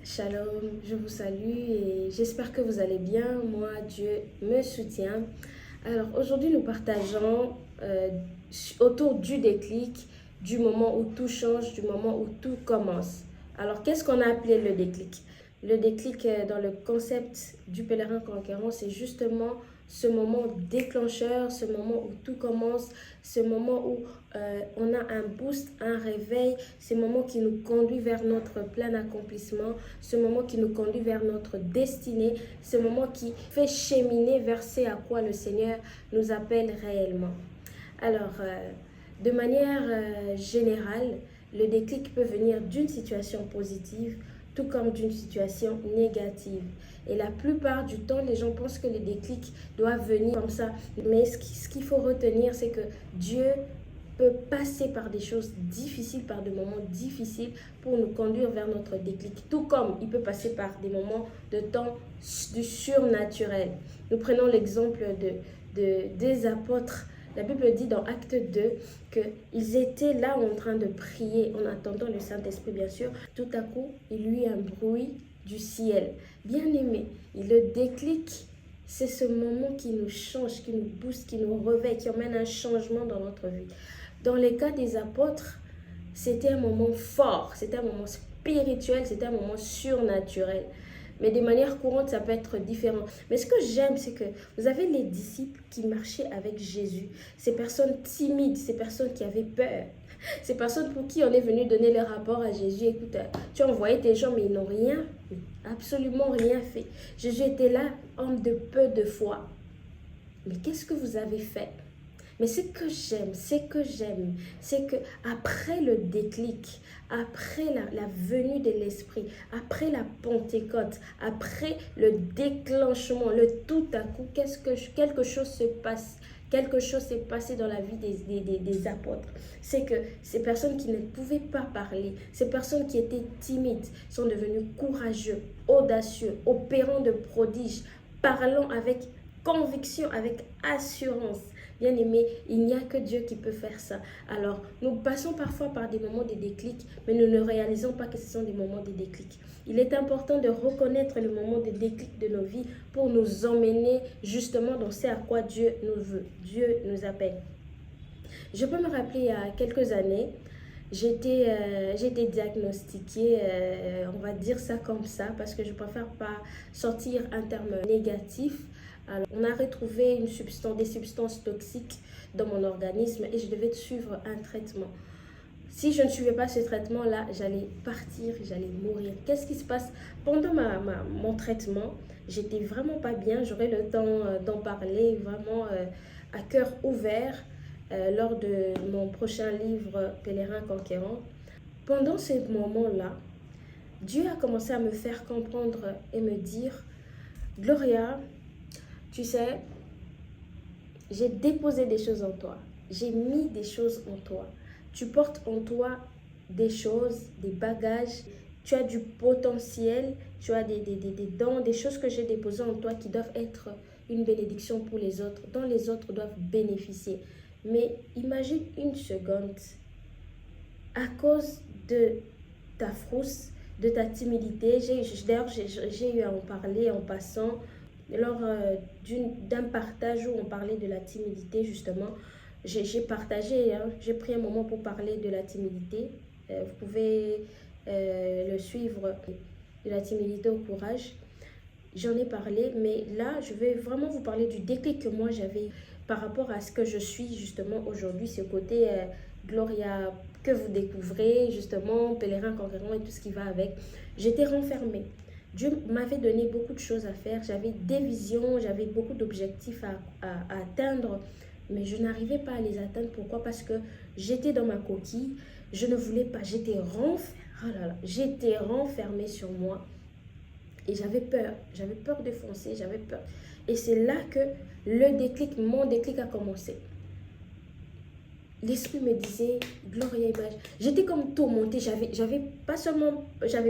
Shalom, je vous salue et j'espère que vous allez bien. Moi, Dieu me soutient. Alors aujourd'hui, nous partageons autour du déclic, du moment où tout change, du moment où tout commence. Alors, qu'est-ce qu'on a appelé le déclic? Le déclic dans le concept du pèlerin conquérant, c'est justement ce moment déclencheur, ce moment où tout commence, ce moment où on a un boost, un réveil, ce moment qui nous conduit vers notre plein accomplissement, ce moment qui nous conduit vers notre destinée, ce moment qui fait cheminer vers ce à quoi le Seigneur nous appelle réellement. Alors, de manière générale, le déclic peut venir d'une situation positive, tout comme d'une situation négative. Et la plupart du temps, les gens pensent que les déclics doivent venir comme ça. Mais ce qu'il faut retenir, c'est que Dieu peut passer par des choses difficiles, par des moments difficiles pour nous conduire vers notre déclic. Tout comme il peut passer par des moments de temps du surnaturel. Nous prenons l'exemple des apôtres. La Bible dit dans Acte 2 qu'ils étaient là en train de prier, en attendant le Saint-Esprit bien sûr. Tout à coup, il y eut un bruit du ciel. Bien aimé, le déclic, c'est ce moment qui nous change, qui nous booste, qui nous réveille, qui emmène un changement dans notre vie. Dans les cas des apôtres, c'était un moment fort, c'était un moment spirituel, c'était un moment surnaturel. Mais de manière courante, ça peut être différent. Mais ce que j'aime, c'est que vous avez les disciples qui marchaient avec Jésus. Ces personnes timides, ces personnes qui avaient peur. Ces personnes pour qui on est venu donner le rapport à Jésus. Écoute, tu as envoyé tes gens, mais ils n'ont rien, absolument rien fait. Jésus était là, homme de peu de foi. Mais qu'est-ce que vous avez fait? Mais ce que j'aime, c'est que après le déclic, après la venue de l'Esprit, après la Pentecôte, après le déclenchement, le tout à coup, quelque chose se passe. Quelque chose s'est passé dans la vie des apôtres. C'est que ces personnes qui ne pouvaient pas parler, ces personnes qui étaient timides, sont devenues courageux, audacieux, opérant de prodiges, parlant avec conviction, avec assurance. Bien aimé, il n'y a que Dieu qui peut faire ça. Alors, nous passons parfois par des moments de déclic, mais nous ne réalisons pas que ce sont des moments de déclic. Il est important de reconnaître le moment de déclic de nos vies pour nous emmener justement dans ce à quoi Dieu nous veut, Dieu nous appelle. Je peux me rappeler il y a quelques années, j'ai été diagnostiquée, on va dire ça comme ça, parce que je préfère pas sortir un terme négatif. Alors, on a retrouvé des substances toxiques dans mon organisme et je devais suivre un traitement. Si je ne suivais pas ce traitement-là, j'allais partir, j'allais mourir. Qu'est-ce qui se passe? Pendant mon traitement, j'étais vraiment pas bien. J'aurai le temps d'en parler vraiment à cœur ouvert lors de mon prochain livre Pèlerin conquérant. Pendant ce moment-là, Dieu a commencé à me faire comprendre et me dire, Gloria, tu sais, j'ai déposé des choses en toi. J'ai mis des choses en toi. Tu portes en toi des choses, des bagages. Tu as du potentiel. Tu as des dons, des choses que j'ai déposées en toi qui doivent être une bénédiction pour les autres, dont les autres doivent bénéficier. Mais imagine une seconde, à cause de ta frousse, de ta timidité, d'ailleurs j'ai eu à en parler en passant, lors d'un partage où on parlait de la timidité justement, j'ai partagé, hein, j'ai pris un moment pour parler de la timidité. Vous pouvez le suivre, de la timidité au courage. J'en ai parlé, mais là, je vais vraiment vous parler du déclic que moi j'avais par rapport à ce que je suis justement aujourd'hui, ce côté Gloria que vous découvrez, justement, pèlerin conquérant et tout ce qui va avec. J'étais renfermée. Dieu m'avait donné beaucoup de choses à faire, j'avais des visions, j'avais beaucoup d'objectifs à atteindre, mais je n'arrivais pas à les atteindre. Pourquoi? Parce que j'étais dans ma coquille, je ne voulais pas, j'étais renfermée sur moi. Et j'avais peur de foncer, j'avais peur. Et c'est là que mon déclic a commencé. L'esprit me disait, Gloria Image. J'étais comme tourmentée, j'avais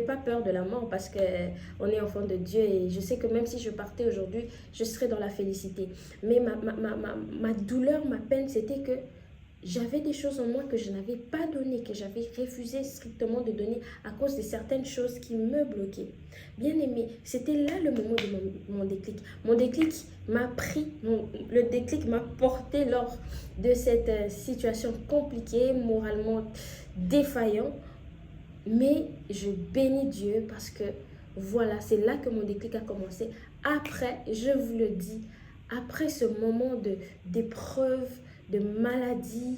pas peur de la mort parce qu'on est enfant de Dieu et je sais que même si je partais aujourd'hui, je serais dans la félicité. Mais ma douleur, ma peine, c'était que J'avais des choses en moi que je n'avais pas données, que j'avais refusé strictement de donner à cause de certaines choses qui me bloquaient. Bien aimé, c'était là le moment de mon déclic. Mon déclic m'a pris, le déclic m'a porté lors de cette situation compliquée, moralement défaillant. Mais je bénis Dieu parce que voilà, c'est là que mon déclic a commencé. Après, je vous le dis, après ce moment d'épreuve, de maladie,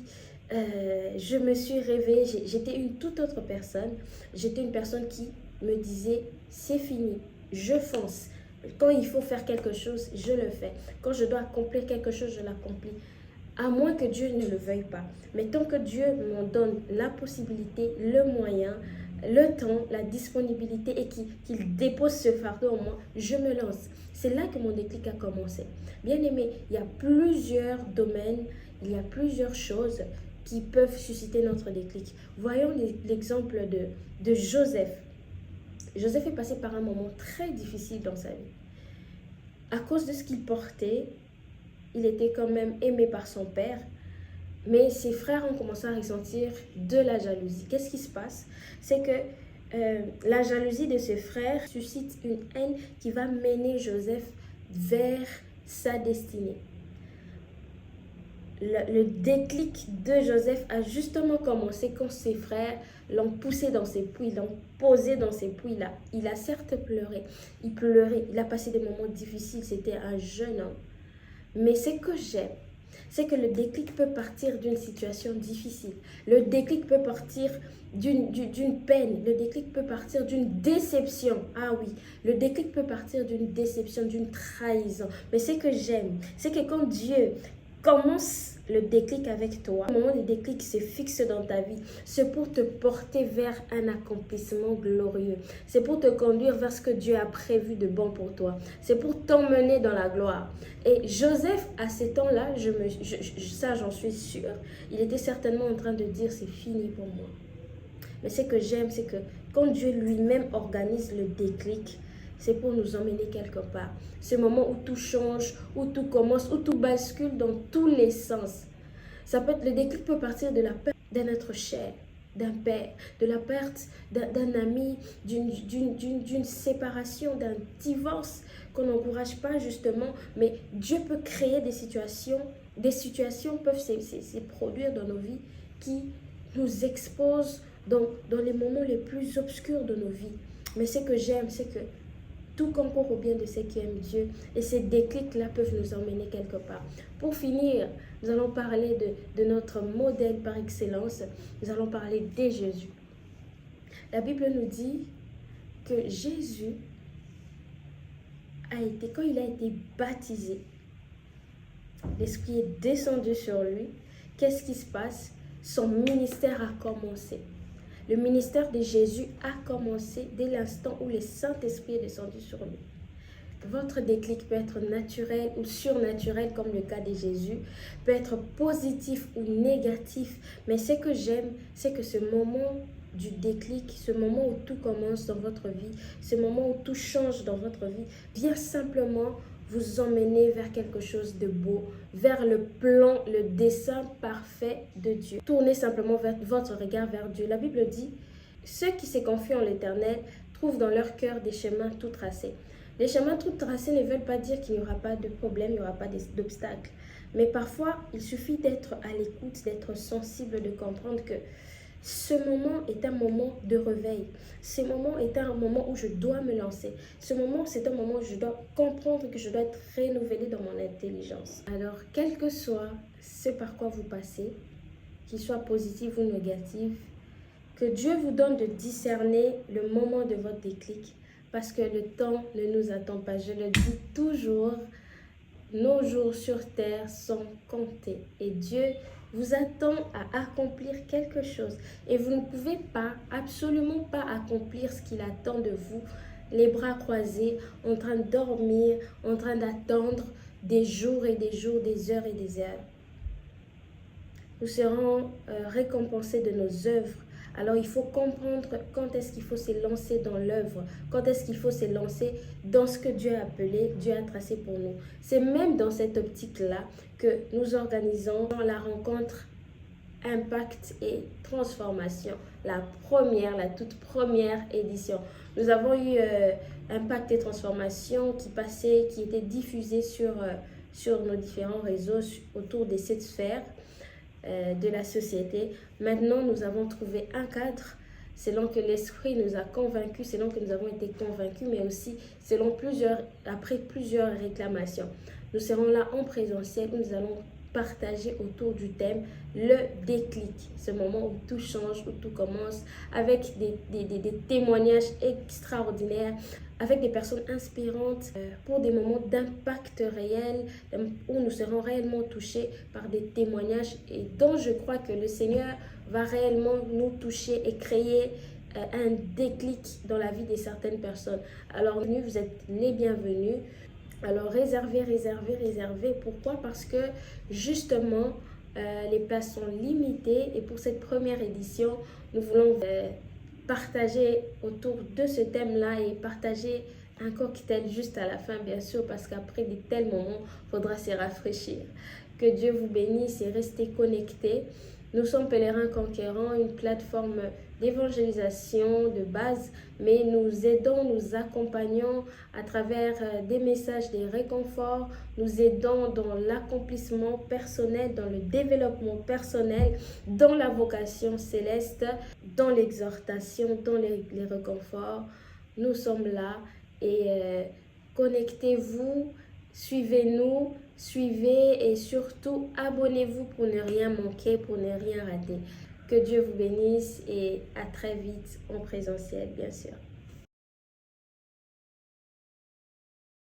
je me suis réveillée, j'étais une toute autre personne. J'étais une personne qui me disait, c'est fini, je fonce. Quand il faut faire quelque chose, je le fais. Quand je dois accomplir quelque chose, je l'accomplis. À moins que Dieu ne le veuille pas. Mais tant que Dieu m'en donne la possibilité, le moyen, le temps, la disponibilité et qu'il dépose ce fardeau en moi, je me lance. C'est là que mon déclic a commencé. Bien aimé, il y a plusieurs domaines, il y a plusieurs choses qui peuvent susciter notre déclic. Voyons l'exemple de Joseph. Joseph est passé par un moment très difficile dans sa vie. À cause de ce qu'il portait, il était quand même aimé par son père, mais ses frères ont commencé à ressentir de la jalousie. Qu'est-ce qui se passe? C'est que la jalousie de ses frères suscite une haine qui va mener Joseph vers sa destinée. Le déclic de Joseph a justement commencé quand ses frères l'ont poussé dans ses puits, l'ont posé dans ses puits. Il a certes pleuré, il pleurait, il a passé des moments difficiles, c'était un jeune homme. Mais ce que j'aime, c'est que le déclic peut partir d'une situation difficile. Le déclic peut partir d'une peine. Le déclic peut partir d'une déception. Ah oui, le déclic peut partir d'une déception, d'une trahison. Mais ce que j'aime, c'est que quand Dieu commence le déclic avec toi, le moment du déclic se fixe dans ta vie, c'est pour te porter vers un accomplissement glorieux. C'est pour te conduire vers ce que Dieu a prévu de bon pour toi. C'est pour t'emmener dans la gloire. Et Joseph, à ces temps-là, ça j'en suis sûre, il était certainement en train de dire c'est fini pour moi. Mais ce que j'aime, c'est que quand Dieu lui-même organise le déclic, c'est pour nous emmener quelque part. Ce moment où tout change, où tout commence, où tout bascule dans tous les sens. Le déclic peut partir de la perte d'un être cher, d'un père, de la perte d'un ami, d'une séparation, d'un divorce qu'on n'encourage pas justement. Mais Dieu peut créer des situations peuvent se produire dans nos vies qui nous exposent dans les moments les plus obscurs de nos vies. Mais ce que j'aime, c'est que tout concourt au bien de ceux qui aiment Dieu. Et ces déclics-là peuvent nous emmener quelque part. Pour finir, nous allons parler de notre modèle par excellence. Nous allons parler de Jésus. La Bible nous dit que Jésus quand il a été baptisé, l'Esprit est descendu sur lui. Qu'est-ce qui se passe? Son ministère a commencé. Le ministère de Jésus a commencé dès l'instant où le Saint-Esprit est descendu sur lui. Votre déclic peut être naturel ou surnaturel comme le cas de Jésus, peut être positif ou négatif. Mais ce que j'aime, c'est que ce moment du déclic, ce moment où tout commence dans votre vie, ce moment où tout change dans votre vie, vient simplement vous emmener vers quelque chose de beau, vers le plan, le dessein parfait de Dieu. Tournez simplement votre regard vers Dieu. La Bible dit, ceux qui se confient en l'Éternel trouvent dans leur cœur des chemins tout tracés. Les chemins tout tracés ne veulent pas dire qu'il n'y aura pas de problème, il n'y aura pas d'obstacles. Mais parfois, il suffit d'être à l'écoute, d'être sensible, de comprendre que ce moment est un moment de réveil. Ce moment est un moment où je dois me lancer. Ce moment, c'est un moment où je dois comprendre que je dois être renouvelée dans mon intelligence. Alors, quel que soit ce par quoi vous passez, qu'il soit positif ou négatif, que Dieu vous donne de discerner le moment de votre déclic, parce que le temps ne nous attend pas. Je le dis toujours, nos jours sur terre sont comptés et Dieu vous attend à accomplir quelque chose. Et vous ne pouvez pas, absolument pas accomplir ce qu'il attend de vous, les bras croisés, en train de dormir, en train d'attendre des jours et des jours, des heures et des heures. Nous serons récompensés de nos œuvres. Alors il faut comprendre quand est-ce qu'il faut se lancer dans l'œuvre, quand est-ce qu'il faut se lancer dans ce que Dieu a appelé, Dieu a tracé pour nous. C'est même dans cette optique-là que nous organisons la rencontre Impact et Transformation, la toute première édition. Nous avons eu Impact et Transformation qui était diffusé sur nos différents réseaux autour des 7 sphères de la société. Maintenant, nous avons trouvé un cadre selon que l'Esprit nous a convaincus, selon que nous avons été convaincus, mais aussi après plusieurs réclamations. Nous serons là en présentiel où nous allons partager autour du thème le déclic, ce moment où tout change, où tout commence, avec des témoignages extraordinaires, avec des personnes inspirantes pour des moments d'impact réel, où nous serons réellement touchés par des témoignages et dont je crois que le Seigneur va réellement nous toucher et créer un déclic dans la vie de certaines personnes. Alors, vous êtes les bienvenus. Alors, réservez. Pourquoi? Parce que justement, les places sont limitées et pour cette première édition, nous voulons partager autour de ce thème-là et partager un cocktail juste à la fin, bien sûr, parce qu'après de tels moments, il faudra se rafraîchir. Que Dieu vous bénisse et restez connectés. Nous sommes Pèlerins Conquérants, une plateforme d'évangélisation de base, mais nous aidons, nous accompagnons à travers des messages, des réconforts, nous aidons dans l'accomplissement personnel, dans le développement personnel, dans la vocation céleste, dans l'exhortation, dans les réconforts. Nous sommes là et connectez-vous, suivez-nous, suivez et surtout abonnez-vous pour ne rien manquer, pour ne rien rater. Que Dieu vous bénisse et à très vite en présentiel, bien sûr.